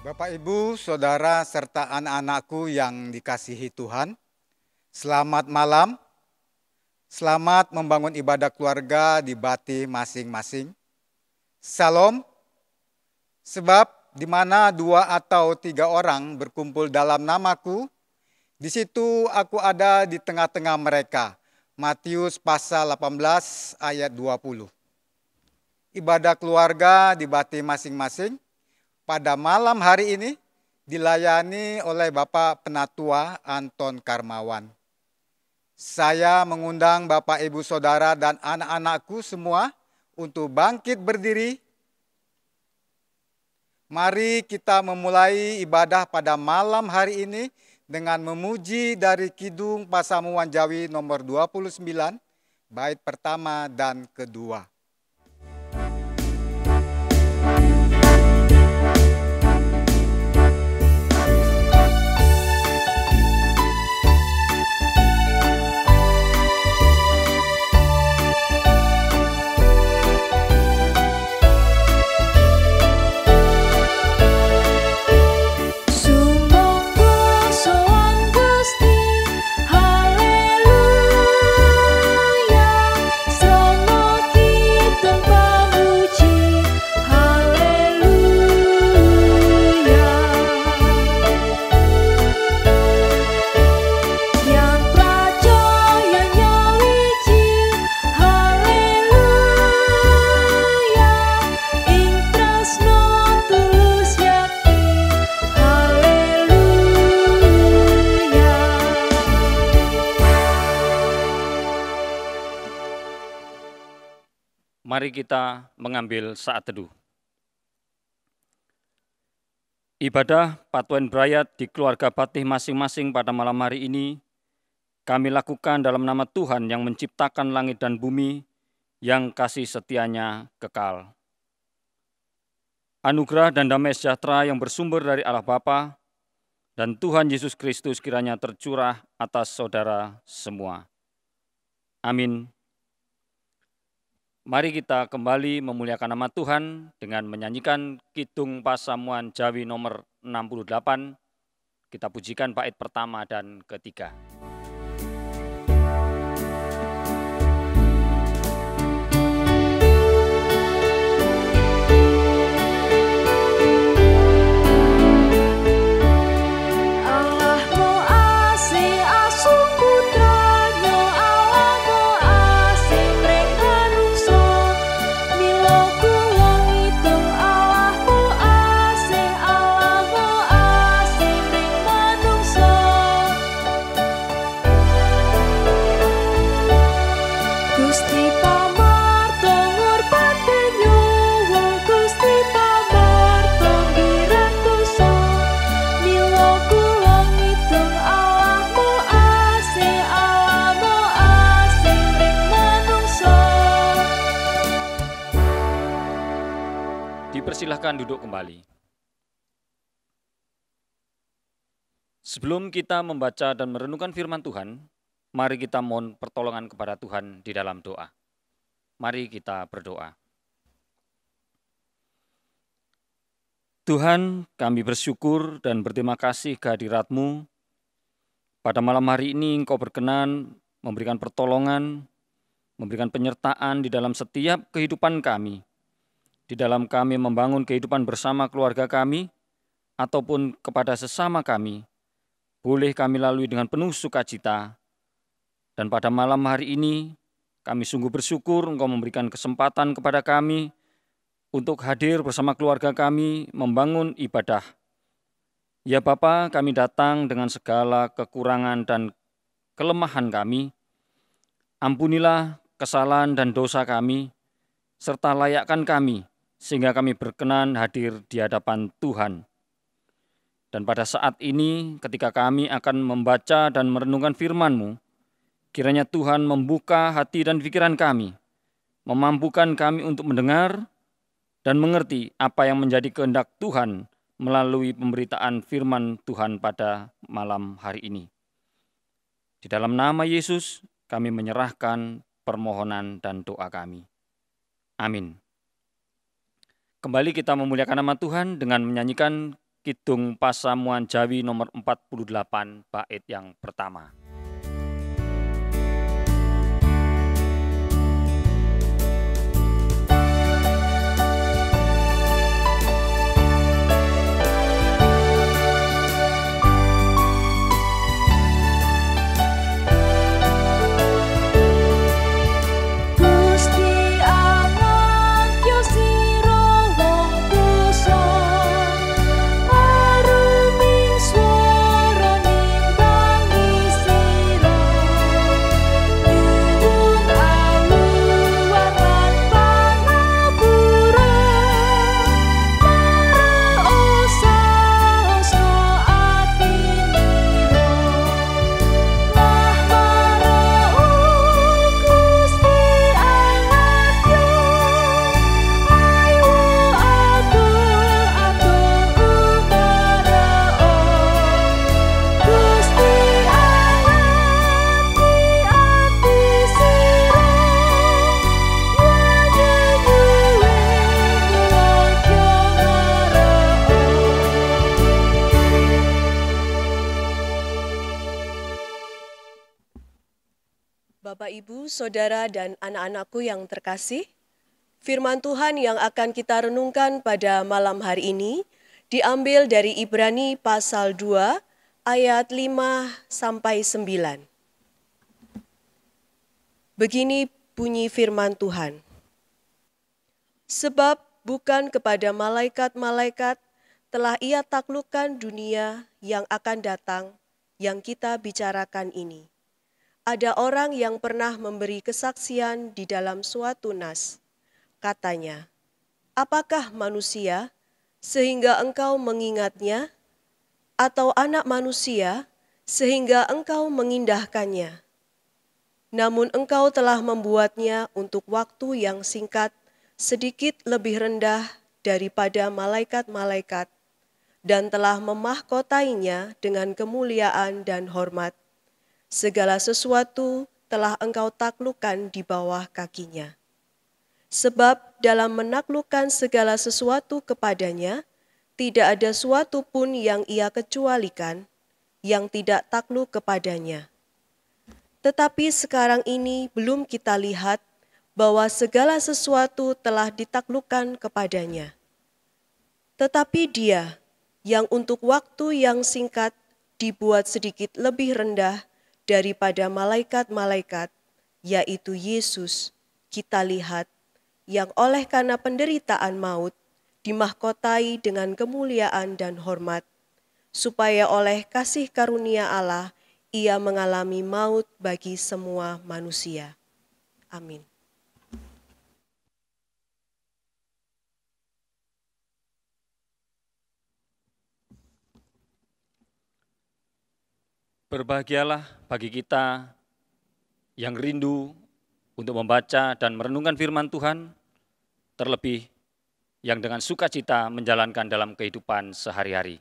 Bapak, Ibu, Saudara, serta anak-anakku yang dikasihi Tuhan, selamat malam. Selamat membangun ibadah keluarga di bati masing-masing. Salam, sebab di mana 2 atau 3 orang berkumpul dalam namaku, di situ aku ada di tengah-tengah mereka. Matius pasal 18 ayat 20. Ibadah keluarga di bati masing-masing pada malam hari ini dilayani oleh Bapak Penatua Anton Karmawan. Saya mengundang Bapak, Ibu, Saudara, dan anak-anakku semua untuk bangkit berdiri. Mari kita memulai ibadah pada malam hari ini dengan memuji dari Kidung Pasamuan Jawi nomor 29, bait pertama dan kedua. Mari kita mengambil saat teduh. Ibadah Patuen Brayat di keluarga Batih masing-masing pada malam hari ini kami lakukan dalam nama Tuhan yang menciptakan langit dan bumi, yang kasih setianya kekal. Anugerah dan damai sejahtera yang bersumber dari Allah Bapa dan Tuhan Yesus Kristus kiranya tercurah atas saudara semua. Amin. Mari kita kembali memuliakan nama Tuhan dengan menyanyikan Kidung Pasamuan Jawi nomor 68. Kita pujikan bait pertama dan ketiga. Dipersilahkan duduk kembali. Sebelum kita membaca dan merenungkan firman Tuhan, mari kita mohon pertolongan kepada Tuhan di dalam doa. Mari kita berdoa. Tuhan, kami bersyukur dan berterima kasih kehadirat-Mu. Pada malam hari ini Engkau berkenan memberikan pertolongan, memberikan penyertaan di dalam setiap kehidupan kami. Di dalam kami membangun kehidupan bersama keluarga kami, ataupun kepada sesama kami, boleh kami lalui dengan penuh sukacita. Dan pada malam hari ini, kami sungguh bersyukur Engkau memberikan kesempatan kepada kami untuk hadir bersama keluarga kami membangun ibadah. Ya Bapa, kami datang dengan segala kekurangan dan kelemahan kami. Ampunilah kesalahan dan dosa kami, serta layakkan kami, sehingga kami berkenan hadir di hadapan Tuhan. Dan pada saat ini, ketika kami akan membaca dan merenungkan firman-Mu, kiranya Tuhan membuka hati dan pikiran kami, memampukan kami untuk mendengar dan mengerti apa yang menjadi kehendak Tuhan melalui pemberitaan firman Tuhan pada malam hari ini. Di dalam nama Yesus, kami menyerahkan permohonan dan doa kami. Amin. Kembali kita memuliakan nama Tuhan dengan menyanyikan Kidung Pasamuan Jawi nomor 48 bait yang pertama. Bapak, Ibu, Saudara, dan anak-anakku yang terkasih, firman Tuhan yang akan kita renungkan pada malam hari ini diambil dari Ibrani pasal 2 ayat 5-9. Begini bunyi firman Tuhan. Sebab bukan kepada malaikat-malaikat telah Ia taklukkan dunia yang akan datang yang kita bicarakan ini. Ada orang yang pernah memberi kesaksian di dalam suatu nas. Katanya, apakah manusia sehingga engkau mengingatnya? Atau anak manusia sehingga engkau mengindahkannya? Namun engkau telah membuatnya untuk waktu yang singkat, sedikit lebih rendah daripada malaikat-malaikat, dan telah memahkotainya dengan kemuliaan dan hormat. Segala sesuatu telah engkau taklukkan di bawah kakinya. Sebab dalam menaklukkan segala sesuatu kepadanya, tidak ada suatu pun yang Ia kecualikan, yang tidak takluk kepadanya. Tetapi sekarang ini belum kita lihat bahwa segala sesuatu telah ditaklukkan kepadanya. Tetapi Dia yang untuk waktu yang singkat dibuat sedikit lebih rendah daripada malaikat-malaikat, yaitu Yesus, kita lihat, yang oleh karena penderitaan maut, dimahkotai dengan kemuliaan dan hormat, supaya oleh kasih karunia Allah, Ia mengalami maut bagi semua manusia. Amin. Berbahagialah bagi kita yang rindu untuk membaca dan merenungkan firman Tuhan, terlebih yang dengan sukacita menjalankan dalam kehidupan sehari-hari.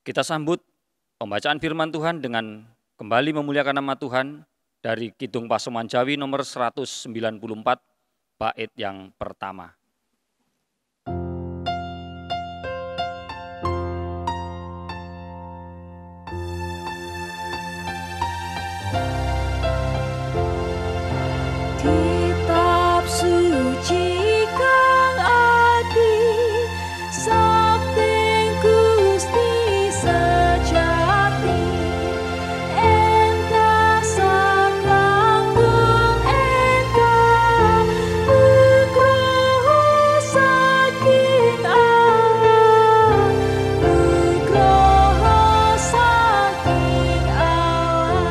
Kita sambut pembacaan firman Tuhan dengan kembali memuliakan nama Tuhan dari Kidung Pasamuan Jawi nomor 194, bait yang pertama. Kitab suci kang ati sabding Gusti sejati, entah saklambung entah nugroho saking Allah, nugroho saking Allah.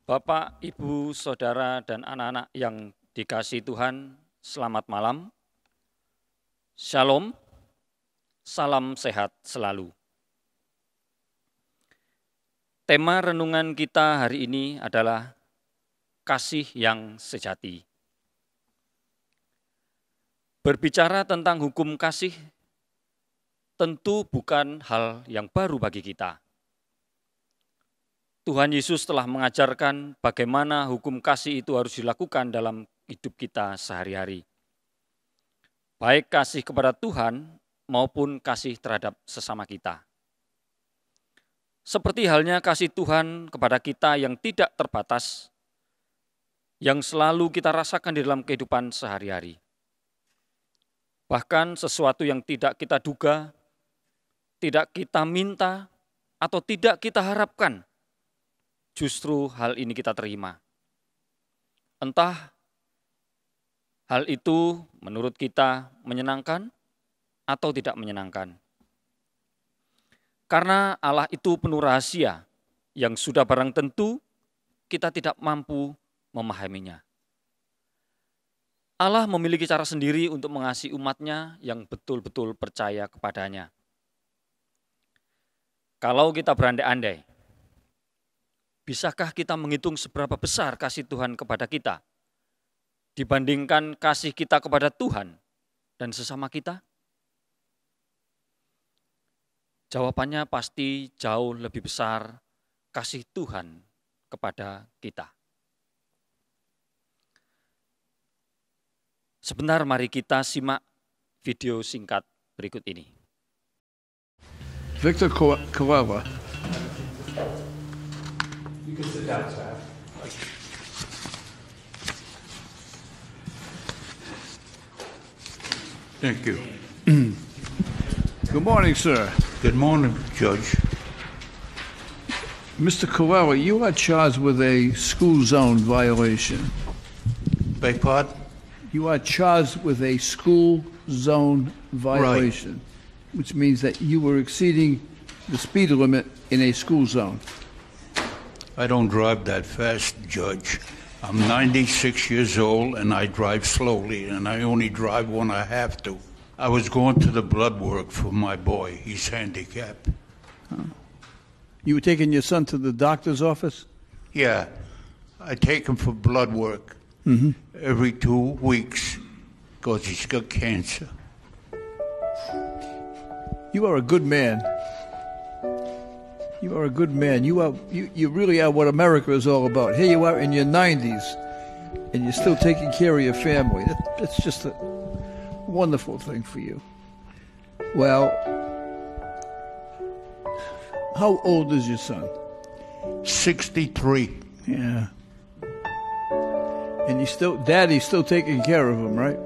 Bapak, Ibu, Saudara, dan anak-anak yang dikasihi Tuhan, selamat malam. Shalom, salam sehat selalu. Tema renungan kita hari ini adalah kasih yang sejati. Berbicara tentang hukum kasih tentu bukan hal yang baru bagi kita. Tuhan Yesus telah mengajarkan bagaimana hukum kasih itu harus dilakukan dalam hidup kita sehari-hari. Baik kasih kepada Tuhan maupun kasih terhadap sesama kita. Seperti halnya kasih Tuhan kepada kita yang tidak terbatas, yang selalu kita rasakan di dalam kehidupan sehari-hari. Bahkan sesuatu yang tidak kita duga, tidak kita minta, atau tidak kita harapkan, justru hal ini kita terima. Entah hal itu menurut kita menyenangkan atau tidak menyenangkan. Karena Allah itu penuh rahasia yang sudah barang tentu kita tidak mampu memahaminya. Allah memiliki cara sendiri untuk mengasihi umat-Nya yang betul-betul percaya kepadanya. Kalau kita berandai-andai, bisakah kita menghitung seberapa besar kasih Tuhan kepada kita dibandingkan kasih kita kepada Tuhan dan sesama kita? Jawabannya pasti jauh lebih besar kasih Tuhan kepada kita. Sebentar mari kita simak video singkat berikut ini. Victor Koala. You can sit down, sir. Thank you. Good morning, sir. Good morning, Judge. Mr. Koala, you are charged with a school zone violation. Beg pardon? You are charged with a school zone violation, which means that you were exceeding the speed limit in a school zone. I don't drive that fast, Judge. I'm 96 years old and I drive slowly, and I only drive when I have to. I was going to the blood work for my boy. He's handicapped. You were taking your son to the doctor's office? Yeah, I take him for blood work every 2 weeks because he's got cancer. You are a good man. You are a good man. You really are what America is all about. Here you are in your 90s, and you're still taking care of your family. That's just a wonderful thing for you. Well, how old is your son? 63. Yeah. And Daddy's still taking care of him, right?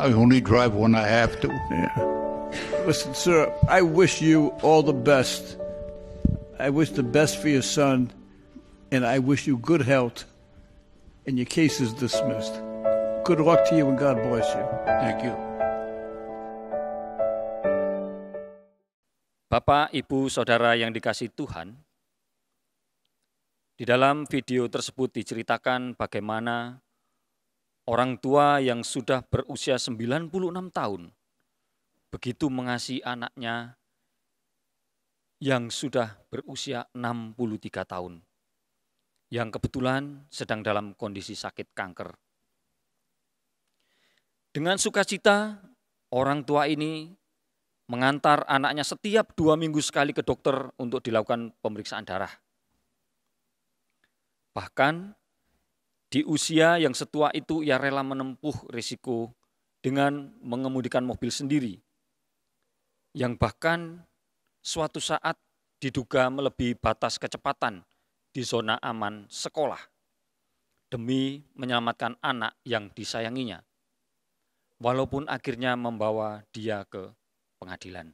I only drive when I have to. Yeah. Listen, sir, I wish you all the best. I wish the best for your son, and I wish you good health, and your case is dismissed. Good luck to you, and God bless you. Thank you. Bapak, Ibu, Saudara yang dikasihi Tuhan, di dalam video tersebut diceritakan bagaimana orang tua yang sudah berusia 96 tahun begitu mengasihi anaknya yang sudah berusia 63 tahun, yang kebetulan sedang dalam kondisi sakit kanker. Dengan sukacita, orang tua ini mengantar anaknya setiap 2 minggu sekali ke dokter untuk dilakukan pemeriksaan darah. Bahkan di usia yang setua itu ia rela menempuh risiko dengan mengemudikan mobil sendiri, yang bahkan suatu saat diduga melebihi batas kecepatan di zona aman sekolah demi menyelamatkan anak yang disayanginya, walaupun akhirnya membawa dia ke pengadilan.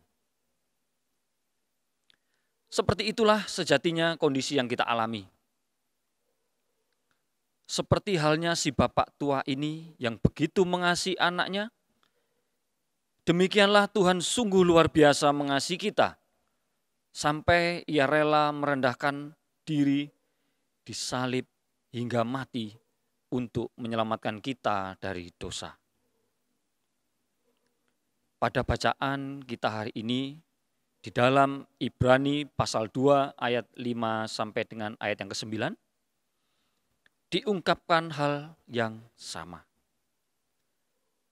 Seperti itulah sejatinya kondisi yang kita alami. Seperti halnya si bapak tua ini yang begitu mengasihi anaknya, demikianlah Tuhan sungguh luar biasa mengasihi kita, sampai ia rela merendahkan diri, disalib hingga mati untuk menyelamatkan kita dari dosa. Pada bacaan kita hari ini, di dalam Ibrani pasal 2 ayat 5 sampai dengan ayat yang ke-9, diungkapkan hal yang sama.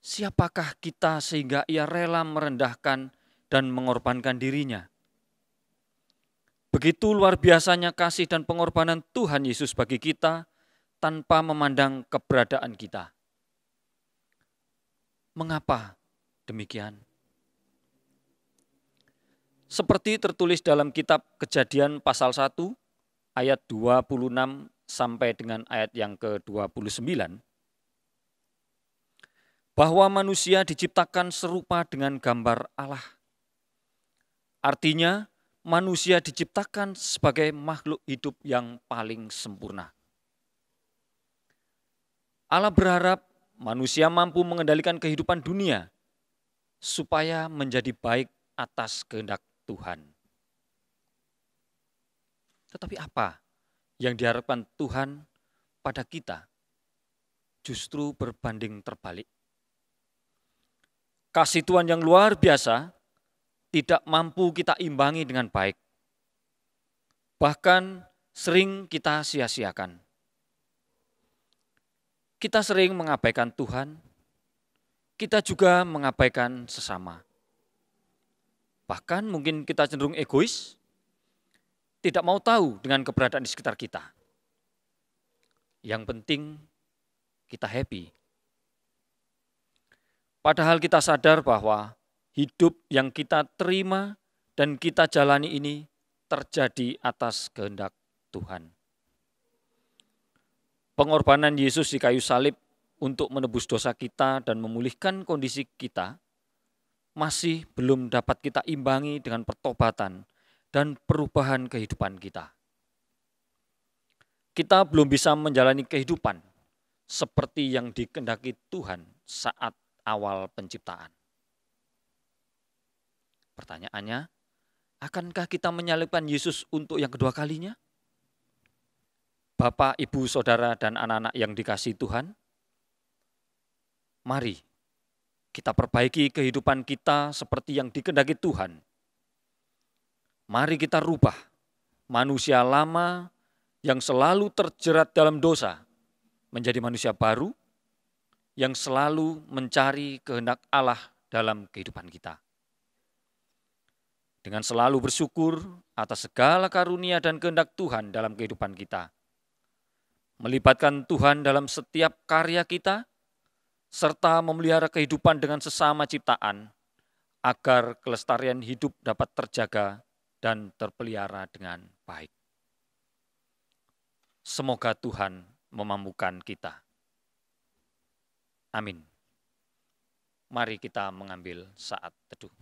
Siapakah kita sehingga ia rela merendahkan dan mengorbankan dirinya? Begitu luar biasanya kasih dan pengorbanan Tuhan Yesus bagi kita, tanpa memandang keberadaan kita. Mengapa demikian? Seperti tertulis dalam kitab Kejadian pasal 1 ayat 26 sampai dengan ayat yang ke-29, bahwa manusia diciptakan serupa dengan gambar Allah. Artinya, manusia diciptakan sebagai makhluk hidup yang paling sempurna. Allah berharap manusia mampu mengendalikan kehidupan dunia supaya menjadi baik atas kehendak Tuhan. Tetapi apa yang diharapkan Tuhan pada kita? Justru berbanding terbalik. Kasih Tuhan yang luar biasa tidak mampu kita imbangi dengan baik. Bahkan sering kita sia-siakan. Kita sering mengabaikan Tuhan, kita juga mengabaikan sesama. Bahkan mungkin kita cenderung egois, tidak mau tahu dengan keberadaan di sekitar kita. Yang penting kita happy. Padahal kita sadar bahwa hidup yang kita terima dan kita jalani ini terjadi atas kehendak Tuhan. Pengorbanan Yesus di kayu salib untuk menebus dosa kita dan memulihkan kondisi kita masih belum dapat kita imbangi dengan pertobatan dan perubahan kehidupan kita. Kita belum bisa menjalani kehidupan seperti yang dikehendaki Tuhan saat awal penciptaan. Pertanyaannya, akankah kita menyalibkan Yesus untuk yang kedua kalinya? Bapak, Ibu, Saudara, dan anak-anak yang dikasihi Tuhan, mari kita perbaiki kehidupan kita seperti yang dikehendaki Tuhan. Mari kita rubah manusia lama yang selalu terjerat dalam dosa menjadi manusia baru yang selalu mencari kehendak Allah dalam kehidupan kita. Dengan selalu bersyukur atas segala karunia dan kehendak Tuhan dalam kehidupan kita. Melibatkan Tuhan dalam setiap karya kita, serta memelihara kehidupan dengan sesama ciptaan, agar kelestarian hidup dapat terjaga dan terpelihara dengan baik. Semoga Tuhan memampukan kita. Amin. Mari kita mengambil saat teduh.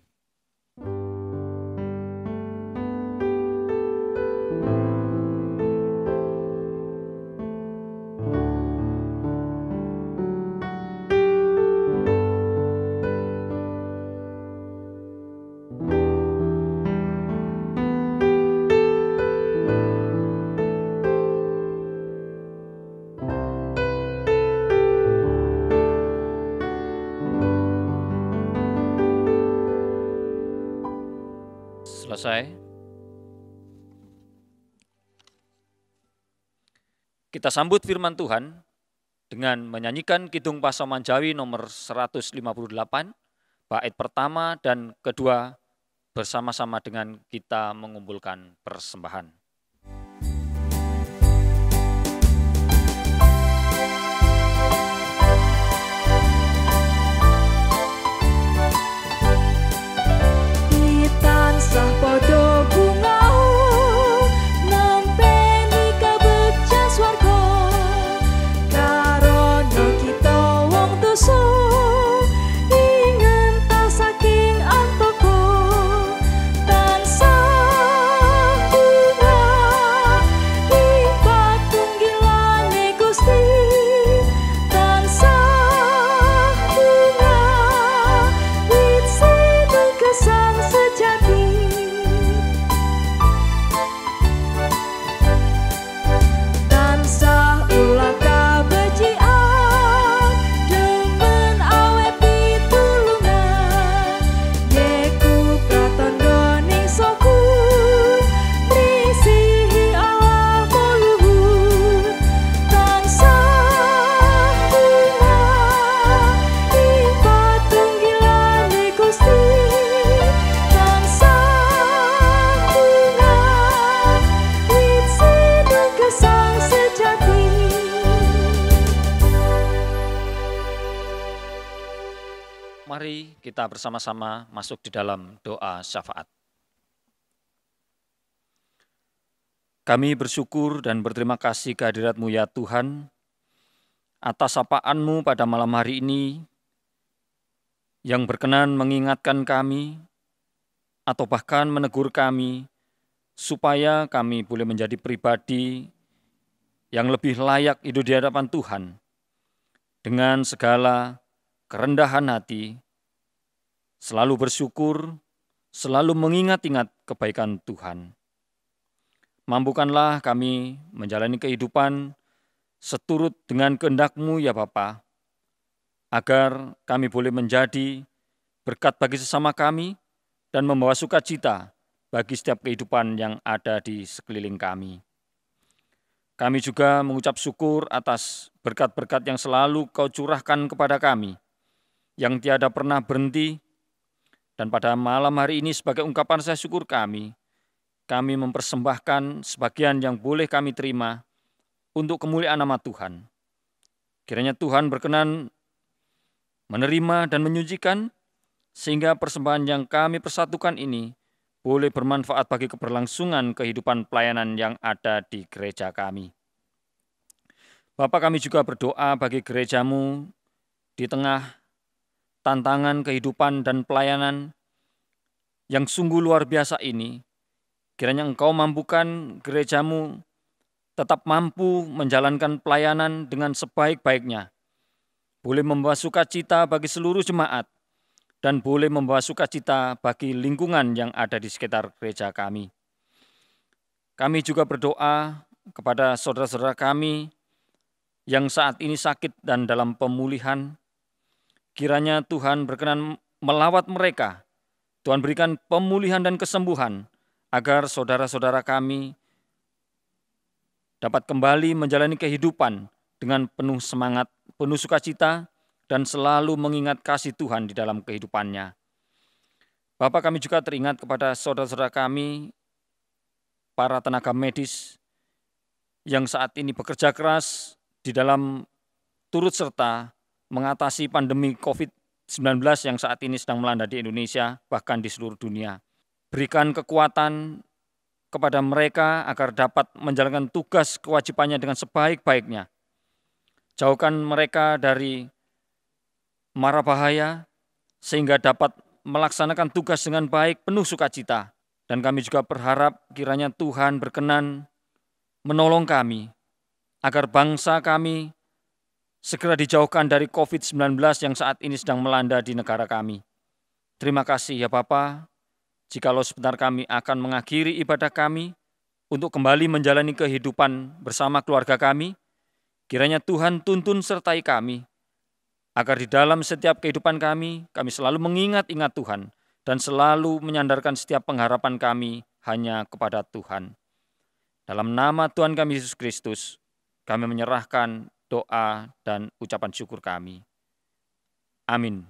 Selesai. Kita sambut firman Tuhan dengan menyanyikan Kidung Pasaman Jawi nomor 158, bait pertama dan kedua bersama-sama dengan kita mengumpulkan persembahan. Tansah padha bungau nampeni kabegjan swarga karana kita wong dosa ingen ta saking antaka tansah bungau Mari kita bersama-sama masuk di dalam doa syafaat. Kami bersyukur dan berterima kasih kehadirat-Mu ya Tuhan, atas sapaan-Mu pada malam hari ini, yang berkenan mengingatkan kami, atau bahkan menegur kami, supaya kami boleh menjadi pribadi yang lebih layak hidup di hadapan Tuhan, dengan segala kerendahan hati, selalu bersyukur, selalu mengingat-ingat kebaikan Tuhan. Mampukanlah kami menjalani kehidupan seturut dengan kehendak-Mu ya Bapa, agar kami boleh menjadi berkat bagi sesama kami dan membawa sukacita bagi setiap kehidupan yang ada di sekeliling kami. Kami juga mengucap syukur atas berkat-berkat yang selalu Kau curahkan kepada kami, yang tiada pernah berhenti, dan pada malam hari ini sebagai ungkapan rasa syukur kami mempersembahkan sebagian yang boleh kami terima untuk kemuliaan nama Tuhan. Kiranya Tuhan berkenan menerima dan menyucikan, sehingga persembahan yang kami persatukan ini boleh bermanfaat bagi keberlangsungan kehidupan pelayanan yang ada di gereja kami. Bapa, kami juga berdoa bagi gereja-Mu di tengah tantangan kehidupan dan pelayanan yang sungguh luar biasa ini. Kiranya Engkau mampukan gereja-Mu tetap mampu menjalankan pelayanan dengan sebaik-baiknya, boleh membawa sukacita bagi seluruh jemaat, dan boleh membawa sukacita bagi lingkungan yang ada di sekitar gereja kami. Kami juga berdoa kepada saudara-saudara kami yang saat ini sakit dan dalam pemulihan. Kiranya Tuhan berkenan melawat mereka. Tuhan berikan pemulihan dan kesembuhan, agar saudara-saudara kami dapat kembali menjalani kehidupan dengan penuh semangat, penuh sukacita, dan selalu mengingat kasih Tuhan di dalam kehidupannya. Bapak, kami juga teringat kepada saudara-saudara kami, para tenaga medis yang saat ini bekerja keras di dalam turut serta mengatasi pandemi COVID-19 yang saat ini sedang melanda di Indonesia, bahkan di seluruh dunia. Berikan kekuatan kepada mereka agar dapat menjalankan tugas kewajibannya dengan sebaik-baiknya. Jauhkan mereka dari mara bahaya, sehingga dapat melaksanakan tugas dengan baik, penuh sukacita. Dan kami juga berharap kiranya Tuhan berkenan menolong kami, agar bangsa kami segera dijauhkan dari COVID-19 yang saat ini sedang melanda di negara kami. Terima kasih ya Bapa, jikalau sebentar kami akan mengakhiri ibadah kami untuk kembali menjalani kehidupan bersama keluarga kami, kiranya Tuhan tuntun sertai kami, agar di dalam setiap kehidupan kami selalu mengingat-ingat Tuhan dan selalu menyandarkan setiap pengharapan kami hanya kepada Tuhan. Dalam nama Tuhan kami Yesus Kristus, kami menyerahkan doa dan ucapan syukur kami. Amin.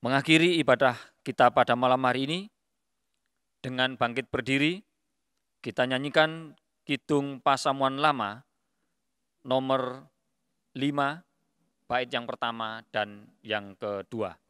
Mengakhiri ibadah kita pada malam hari ini, dengan bangkit berdiri, kita nyanyikan Kidung Pasamuan Lama nomor 5, bait yang pertama dan yang kedua. Nyanyo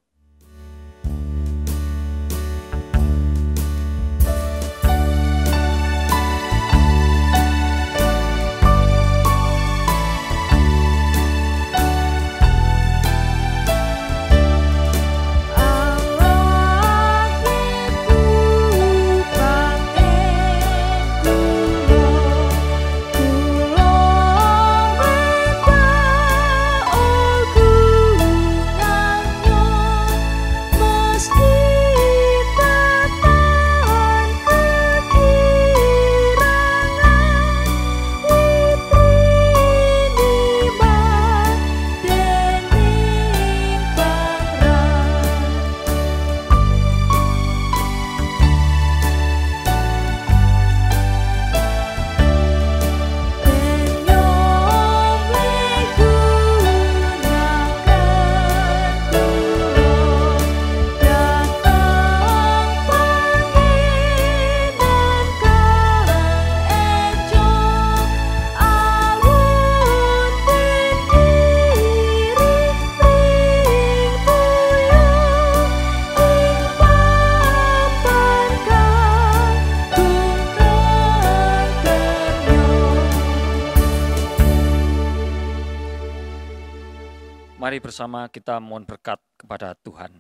mari bersama kita mohon berkat kepada Tuhan.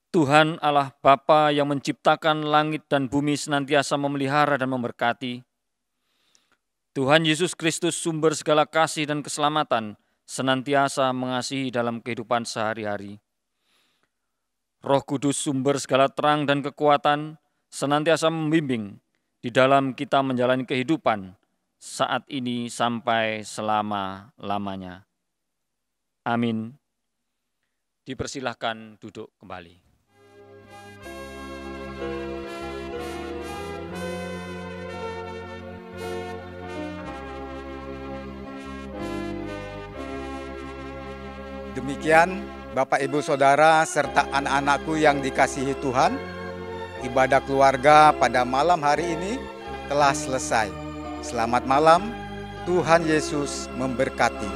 Tuhan Allah Bapa yang menciptakan langit dan bumi senantiasa memelihara dan memberkati. Tuhan Yesus Kristus sumber segala kasih dan keselamatan senantiasa mengasihi dalam kehidupan sehari-hari. Roh Kudus sumber segala terang dan kekuatan senantiasa membimbing di dalam kita menjalani kehidupan saat ini sampai selama-lamanya. Amin. Dipersilahkan duduk kembali. Demikian Bapak Ibu Saudara serta anak-anakku yang dikasihi Tuhan, ibadah keluarga pada malam hari ini telah selesai. Selamat malam, Tuhan Yesus memberkati.